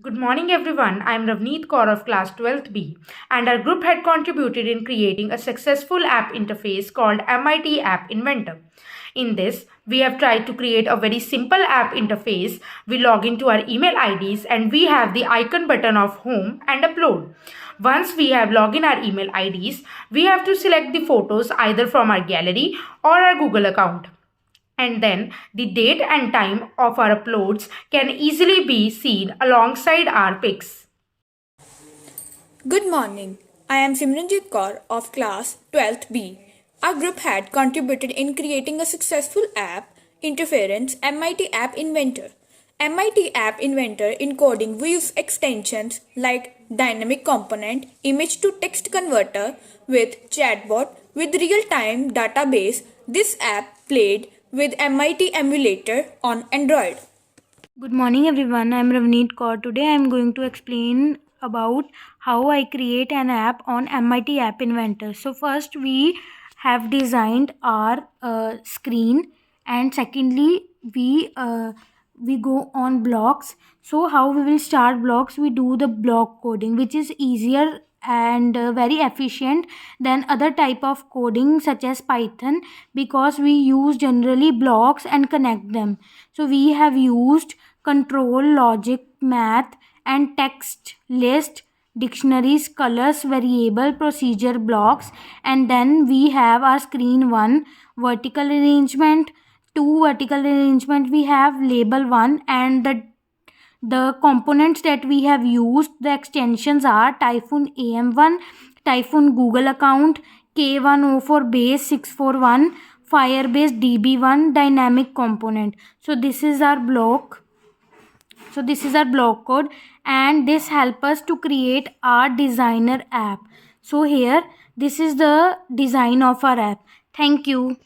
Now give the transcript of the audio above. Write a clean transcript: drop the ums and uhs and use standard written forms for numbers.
Good morning, everyone. I'm Ravneet Kaur of class 12th B, and our group had contributed in creating a successful app interface called MIT App Inventor. In this, we have tried to create a very simple app interface. We log into our email IDs and we have the icon button of home and upload. Once we have logged in our email IDs, we have to select the photos either from our gallery or our Google account, and then the date and time of our uploads can easily be seen alongside our pics. Good morning. I am Simranjit Kaur of class 12th B. Our group had contributed in creating a successful app interference MIT App Inventor. MIT App Inventor in coding we use extensions like dynamic component, image to text converter with chatbot with real-time database. This app played with MIT emulator on Android. Good morning everyone, I am Ravneet Kaur. Today I am going to explain about how I create an app on MIT App Inventor. So first we have designed our screen, and secondly we go on blocks. So how we will start blocks? We do the block coding, which is easier and very efficient than other type of coding such as Python, because we use generally blocks and connect them. So we have used control, logic, math, and text, list, dictionaries, colors, variable, procedure, blocks. And then we have our screen 1 vertical arrangement, 2 vertical arrangement, we have label 1, and the components that we have used, the extensions are Typhoon AM1, Typhoon Google account, K104 base 641, Firebase DB1 dynamic component. So this is our block. So this is our block code, and this help us to create our designer app. So here this is the design of our app. Thank you.